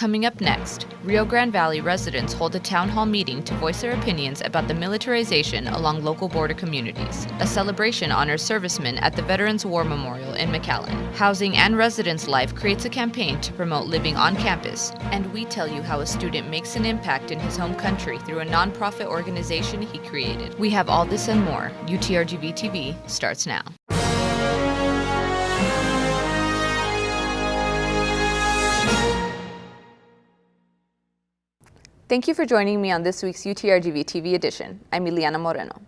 Coming up next, Rio Grande Valley residents hold a town hall meeting to voice their opinions about the militarization along local border communities. A celebration honors servicemen at the Veterans War Memorial in McAllen. Housing and residence life creates a campaign to promote living on campus. And we tell you how a student makes an impact in his home country through a nonprofit organization he created. We have all this and more. UTRGV-TV starts now. Thank you for joining me on this week's UTRGV-TV edition. I'm Ileana Moreno.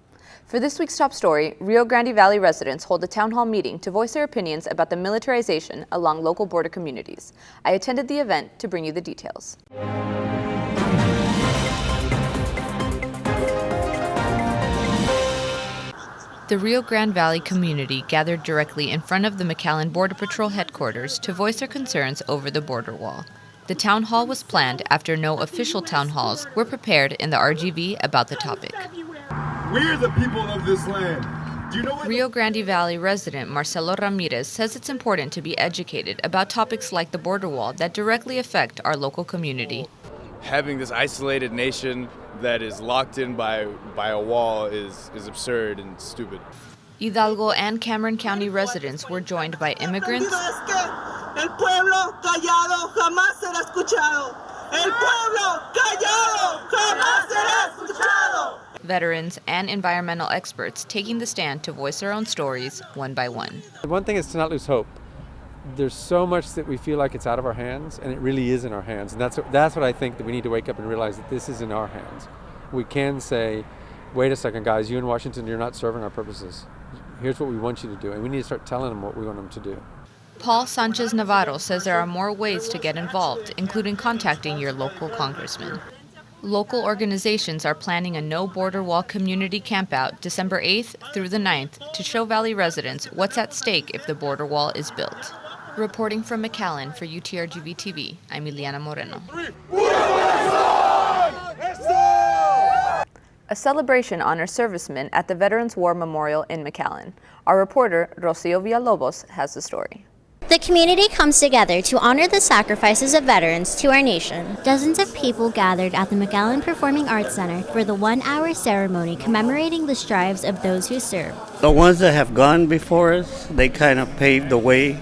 For this week's top story, Rio Grande Valley residents hold a town hall meeting to voice their opinions about the militarization along local border communities. I attended the event to bring you the details. The Rio Grande Valley community gathered directly in front of the McAllen Border Patrol headquarters to voice their concerns over the border wall. The town hall was planned after no official town halls were prepared in the RGV about the topic. We're the people of this land. Do you know what Rio Grande Valley resident Marcelo Ramirez says it's important to be educated about topics like the border wall that directly affect our local community. Having this isolated nation that is locked in by a wall is absurd and stupid. Hidalgo and Cameron County residents were joined by immigrants, El pueblo callado jamás será escuchado. El pueblo callado jamás será escuchado. veterans, and environmental experts taking the stand to voice their own stories one by one. One thing is to not lose hope. There's so much that we feel like it's out of our hands, and it really is in our hands. And that's what I think that we need to wake up and realize, that this is in our hands. We can say, wait a second, guys, you in Washington, you're not serving our purposes. Here's what we want you to do, and we need to start telling them what we want them to do. Paul Sanchez Navarro says there are more ways to get involved, including contacting your local congressman. Local organizations are planning a No Border Wall community campout December 8th through the 9th to show Valley residents what's at stake if the border wall is built. Reporting from McAllen for UTRGV-TV, I'm Ileana Moreno. A celebration honors servicemen at the Veterans War Memorial in McAllen. Our reporter, Rocio Villalobos, has the story. The community comes together to honor the sacrifices of veterans to our nation. Dozens of people gathered at the McAllen Performing Arts Center for the one-hour ceremony commemorating the strives of those who served. The ones that have gone before us, they kind of paved the way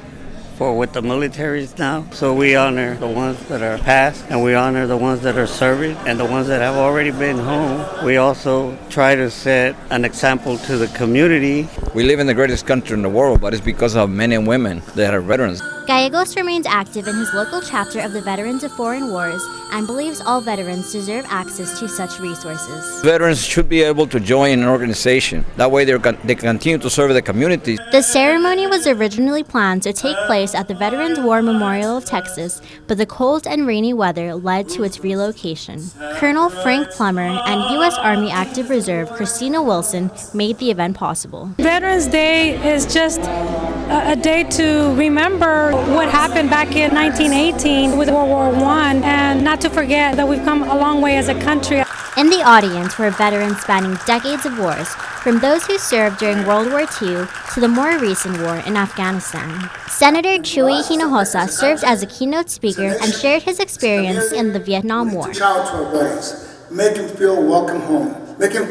for what the military is now. So we honor the ones that are past, and we honor the ones that are serving, and the ones that have already been home. We also try to set an example to the community. We live in the greatest country in the world, but it's because of men and women that are veterans. Gallegos remains active in his local chapter of the Veterans of Foreign Wars and believes all veterans deserve access to such resources. Veterans should be able to join an organization. That way they continue to serve the community. The ceremony was originally planned to take place at the Veterans War Memorial of Texas, but the cold and rainy weather led to its relocation. Colonel Frank Plummer and U.S. Army Active Reserve Christina Wilson made the event possible. Veterans Day is just a day to remember what happened back in 1918 with World War I, and not to forget that we've come a long way as a country. In the audience were veterans spanning decades of wars, from those who served during World War II to the more recent war in Afghanistan. Senator Chuy Hinojosa served as a keynote speaker and shared his experience in the Vietnam War. Reach out to our veterans, make them feel welcome home, make them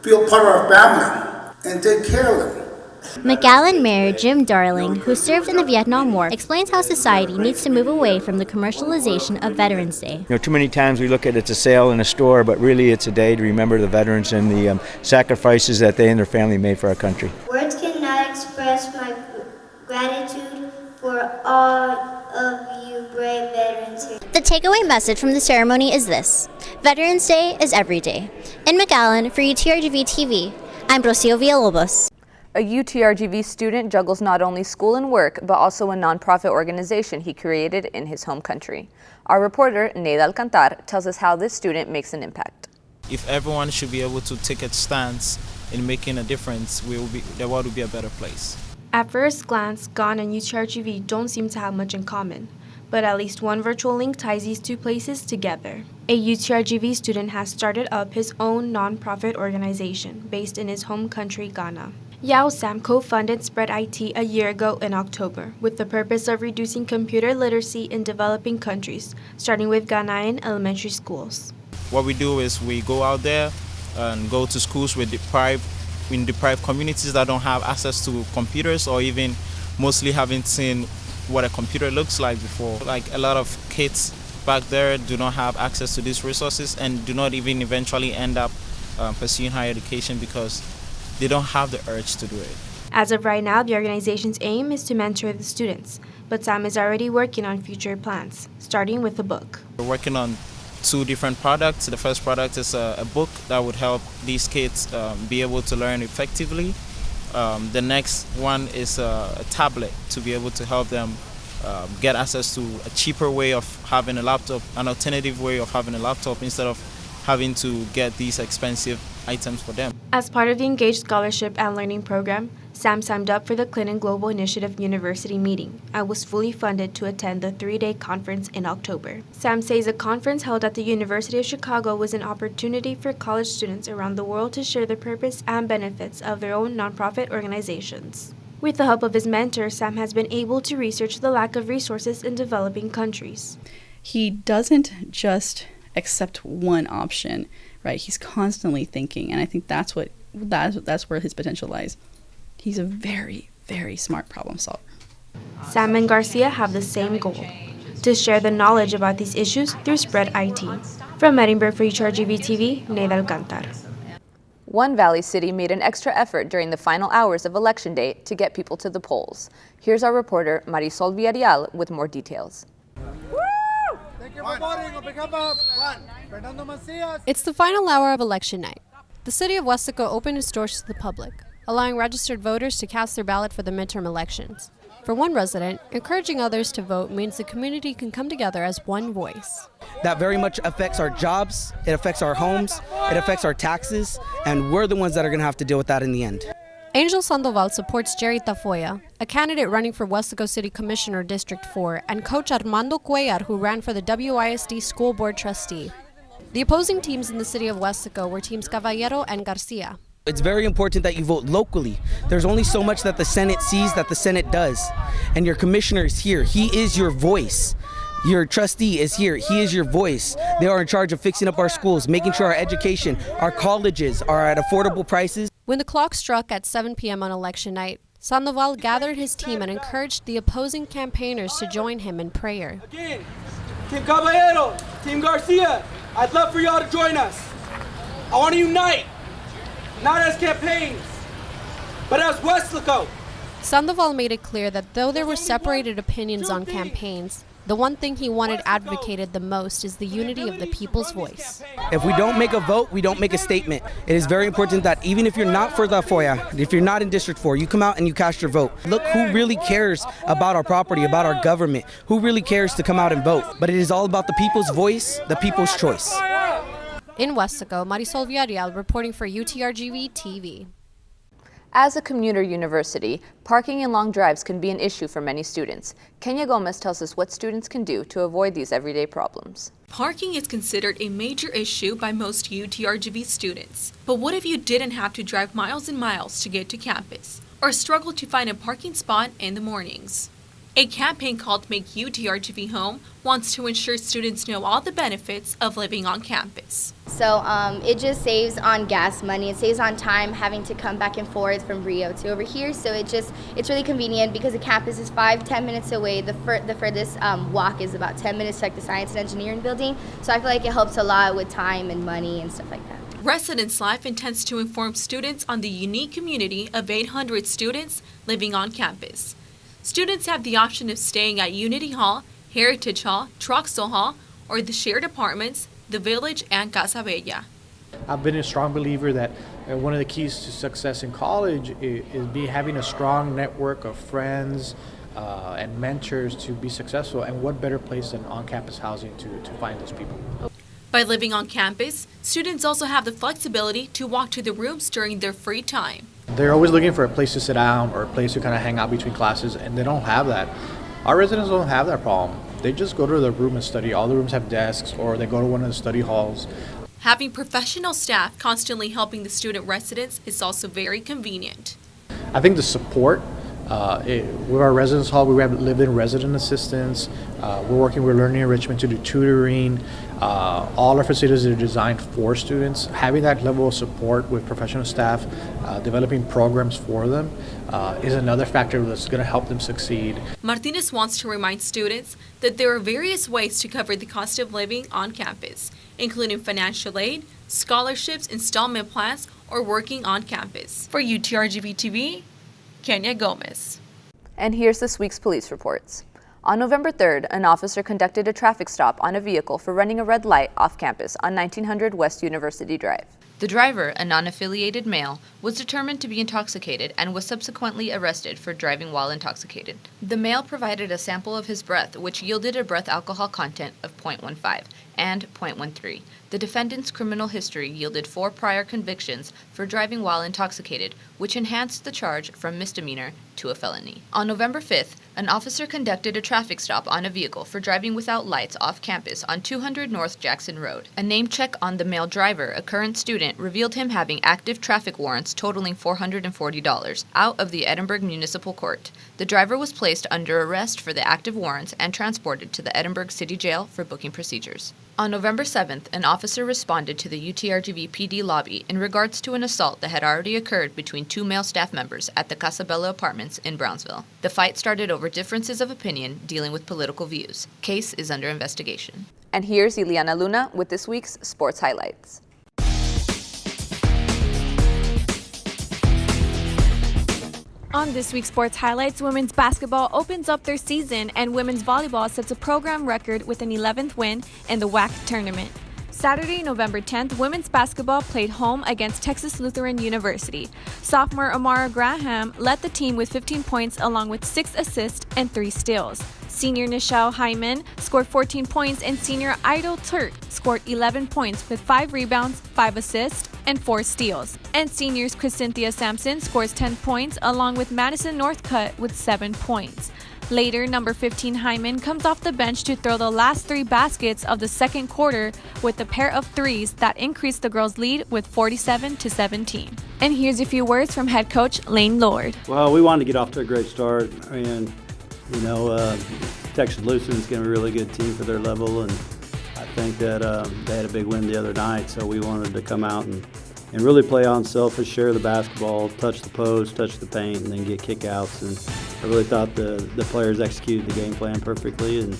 feel part of our family, and take care of them. McAllen Mayor Jim Darling, who served in the Vietnam War, explains how society needs to move away from the commercialization of Veterans Day. Too many times we look at it's a sale in a store, but really it's a day to remember the veterans and the sacrifices that they and their family made for our country. Words cannot express my gratitude for all of you brave veterans here. The takeaway message from the ceremony is this: Veterans Day is every day. In McAllen, for UTRGV-TV, I'm Rocio Villalobos. A UTRGV student juggles not only school and work, but also a nonprofit organization he created in his home country. Our reporter, Neida Alcantar, tells us how this student makes an impact. If everyone should be able to take a stance in making a difference, the world will be a better place. At first glance, GON and UTRGV don't seem to have much in common, but at least one virtual link ties these two places together. A UTRGV student has started up his own nonprofit organization based in his home country, Ghana. Yao Sam co-funded Spread IT a year ago in October with the purpose of reducing computer literacy in developing countries, starting with Ghanaian elementary schools. What we do is we go out there and go to schools with deprived communities that don't have access to computers or even mostly haven't seen what a computer looks like before. Like a lot of kids back there do not have access to these resources and do not even eventually end up pursuing higher education because they don't have the urge to do it. As of right now, the organization's aim is to mentor the students, but Sam is already working on future plans, starting with a book. We're working on 2 different products. The first product is a book that would help these kids be able to learn effectively. The next one is a tablet to be able to help them get access to a cheaper way of having a laptop, an alternative way of having a laptop instead of having to get these expensive items for them. As part of the Engaged Scholarship and Learning Program, Sam signed up for the Clinton Global Initiative University meeting and was fully funded to attend the 3-day conference in October. Sam says a conference held at the University of Chicago was an opportunity for college students around the world to share the purpose and benefits of their own nonprofit organizations. With the help of his mentor, Sam has been able to research the lack of resources in developing countries. He doesn't just accept one option, right? He's constantly thinking, and I think that's where his potential lies. He's a very, very smart problem solver. Sam and Garcia have the same goal, to share the knowledge about these issues through Spread IT. From Edinburgh for UTRGV-TV, Neida Alcantar. One Valley city made an extra effort during the final hours of Election Day to get people to the polls. Here's our reporter Marisol Villarreal with more details. It's the final hour of election night. The city of Westaco opened its doors to the public, allowing registered voters to cast their ballot for the midterm elections. For one resident, encouraging others to vote means the community can come together as one voice. That very much affects our jobs, it affects our homes, it affects our taxes, and we're the ones that are going to have to deal with that in the end. Angel Sandoval supports Jerry Tafoya, a candidate running for Westaco City Commissioner District 4, and Coach Armando Cuellar, who ran for the WISD School Board Trustee. The opposing teams in the city of Westaco were teams Caballero and Garcia. It's very important that you vote locally. There's only so much that the Senate sees that the Senate does. And your commissioner is here. He is your voice. Your trustee is here. He is your voice. They are in charge of fixing up our schools, making sure our education, our colleges are at affordable prices. When the clock struck at 7 p.m. on election night, Sandoval gathered his team and encouraged the opposing campaigners to join him in prayer. Again, Team Caballero, Team Garcia, I'd love for y'all to join us. I want to unite, not as campaigns, but as Westaco. Sandoval made it clear that though there were separated opinions on campaigns, the one thing he wanted advocated the most is the unity of the people's voice. If we don't make a vote, we don't make a statement. It is very important that even if you're not for the FOIA, if you're not in District 4, you come out and you cast your vote. Look who really cares about our property, about our government, who really cares to come out and vote. But it is all about the people's voice, the people's choice. In Westaco, Marisol Villarreal reporting for UTRGV-TV. As a commuter university, parking and long drives can be an issue for many students. Kenya Gomez tells us what students can do to avoid these everyday problems. Parking is considered a major issue by most UTRGV students. But what if you didn't have to drive miles and miles to get to campus, or struggle to find a parking spot in the mornings? A campaign called Make UTRGV Home wants to ensure students know all the benefits of living on campus. So it just saves on gas money. It saves on time having to come back and forth from Rio to over here. So it's really convenient because the campus is 5-10 minutes away. The furthest walk is about 10 minutes to like the Science and Engineering building. So I feel like it helps a lot with time and money and stuff like that. Residence Life intends to inform students on the unique community of 800 students living on campus. Students have the option of staying at Unity Hall, Heritage Hall, Troxel Hall, or the shared apartments, the Village, and Casa Bella. I've been a strong believer that one of the keys to success in college is having a strong network of friends and mentors to be successful, and what better place than on-campus housing to find those people. By living on campus, students also have the flexibility to walk to the rooms during their free time. They're always looking for a place to sit down or a place to kind of hang out between classes, and they don't have that. Our residents don't have that problem. They just go to their room and study. All the rooms have desks, or they go to one of the study halls. Having professional staff constantly helping the student residents is also very convenient. I think the support, with our residence hall, we have live-in resident assistants. We're working with learning enrichment to do tutoring. All our facilities are designed for students. Having that level of support with professional staff, developing programs for them, is another factor that's going to help them succeed. Martinez wants to remind students that there are various ways to cover the cost of living on campus, including financial aid, scholarships, installment plans, or working on campus. For UTRGV-TV, Kenya Gomez. And here's this week's police reports. On November 3rd, an officer conducted a traffic stop on a vehicle for running a red light off campus on 1900 West University Drive. The driver, a non-affiliated male, was determined to be intoxicated and was subsequently arrested for driving while intoxicated. The male provided a sample of his breath, which yielded a breath alcohol content of 0.15 and 0.13. The defendant's criminal history yielded 4 prior convictions for driving while intoxicated, which enhanced the charge from misdemeanor to a felony. On November 5th, an officer conducted a traffic stop on a vehicle for driving without lights off campus on 200 North Jackson Road. A name check on the male driver, a current student, revealed him having active traffic warrants totaling $440 out of the Edinburgh Municipal Court. The driver was placed under arrest for the active warrants and transported to the Edinburgh City Jail for booking procedures. On November 7th, an officer responded to the UTRGV PD lobby in regards to an assault that had already occurred between 2 male staff members at the Casabella Apartments in Brownsville. The fight started over differences of opinion dealing with political views. Case is under investigation. And here's Ileana Luna with this week's sports highlights. On this week's sports highlights, women's basketball opens up their season and women's volleyball sets a program record with an 11th win in the WAC tournament. Saturday, November 10th, women's basketball played home against Texas Lutheran University. Sophomore Amara Graham led the team with 15 points along with 6 assists and 3 steals. Senior Nichelle Hyman scored 14 points and senior Idol Turk scored 11 points with 5 rebounds, 5 assists, and 4 steals. And seniors Cynthia Sampson scores 10 points along with Madison Northcutt with 7 points. Later, number 15 Hyman comes off the bench to throw the last 3 baskets of the second quarter with a pair of threes that increased the girls' lead with 47-17. And here's a few words from head coach Lane Lord. Well, we wanted to get off to a great start, and Texas Lutheran is going to be a really good team for their level, and I think that they had a big win the other night, so we wanted to come out and really play unselfish, share the basketball, touch the post, touch the paint, and then get kickouts. And I really thought the players executed the game plan perfectly, and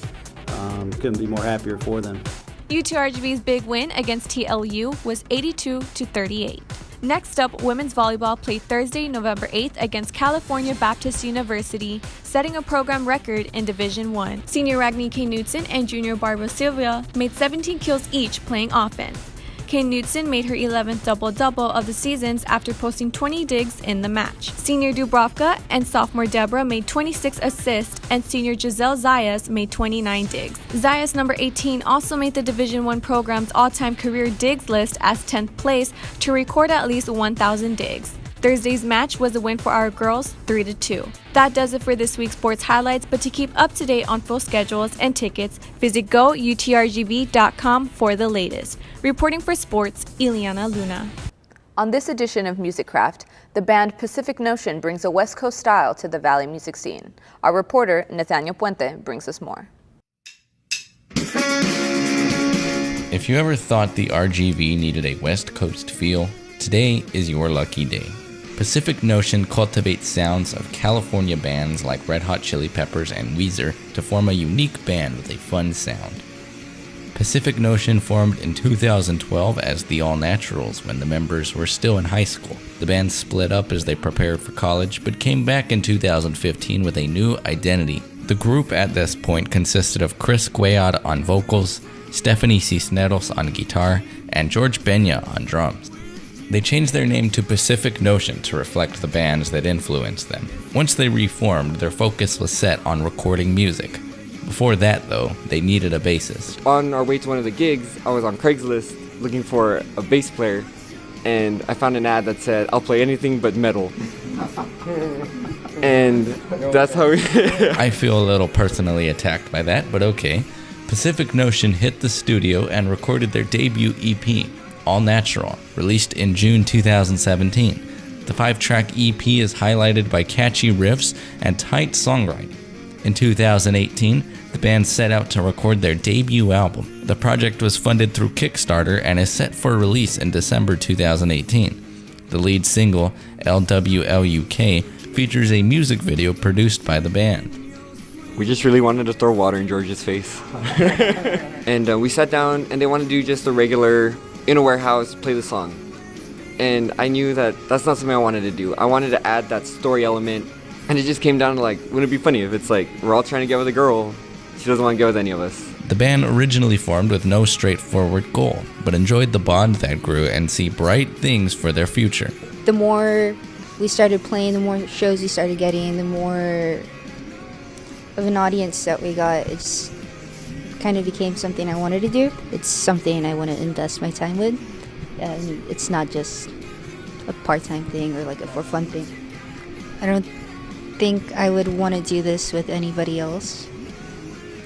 couldn't be more happier for them. UTRGV's big win against TLU was 82-38. Next up, women's volleyball played Thursday, November 8th against California Baptist University, setting a program record in Division I. Senior Ragni Knudsen and junior Barbara Silva made 17 kills each playing offense. Knudsen made her 11th double-double of the seasons after posting 20 digs in the match. Senior Dubrovka and sophomore Deborah made 26 assists, and senior Giselle Zayas made 29 digs. Zayas, number 18, also made the Division I program's all-time career digs list as 10th place to record at least 1,000 digs. Thursday's match was a win for our girls, 3-2. That does it for this week's sports highlights, but to keep up to date on full schedules and tickets, visit goutrgv.com for the latest. Reporting for sports, Ileana Luna. On this edition of Music Craft, the band Pacific Notion brings a West Coast style to the Valley music scene. Our reporter, Nathaniel Puente, brings us more. If you ever thought the RGV needed a West Coast feel, today is your lucky day. Pacific Notion cultivates sounds of California bands like Red Hot Chili Peppers and Weezer to form a unique band with a fun sound. Pacific Notion formed in 2012 as the All Naturals when the members were still in high school. The band split up as they prepared for college, but came back in 2015 with a new identity. The group at this point consisted of Chris Cuellar on vocals, Stephanie Cisneros on guitar, and George Benya on drums. They changed their name to Pacific Notion to reflect the bands that influenced them. Once they reformed, their focus was set on recording music. Before that, though, they needed a bassist. On our way to one of the gigs, I was on Craigslist looking for a bass player, and I found an ad that said, "I'll play anything but metal." And that's how I feel a little personally attacked by that, but okay. Pacific Notion hit the studio and recorded their debut EP, All Natural, released in June 2017. The 5-track EP is highlighted by catchy riffs and tight songwriting. In 2018, the band set out to record their debut album. The project was funded through Kickstarter and is set for release in December 2018. The lead single, LWLUK, features a music video produced by the band. We just really wanted to throw water in George's face. And we sat down and they wanted to do just a regular, in a warehouse, play the song. And I knew that that's not something I wanted to do. I wanted to add that story element. And it just came down to like, wouldn't it be funny if it's like, we're all trying to get with a girl, she doesn't want to get with any of us. The band originally formed with no straightforward goal, but enjoyed the bond that grew and see bright things for their future. The more we started playing, the more shows we started getting, the more of an audience that we got. It just kind of became something I wanted to do. It's something I want to invest my time with. It's not just a part-time thing or like a for fun thing. I don't think I would want to do this with anybody else.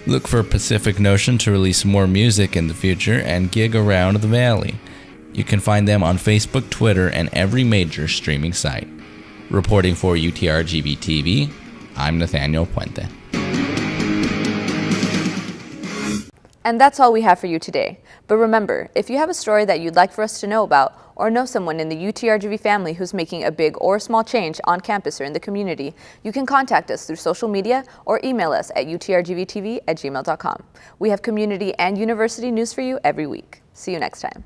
Look for Pacific Notion to release more music in the future and gig around the valley. You can find them on Facebook, Twitter, and every major streaming site. Reporting for UTRGV-TV, I'm Nathaniel Puente. And that's all we have for you today. But remember, if you have a story that you'd like for us to know about, or know someone in the UTRGV family who's making a big or small change on campus or in the community, you can contact us through social media or email us at utrgvtv@gmail.com. We have community and university news for you every week. See you next time.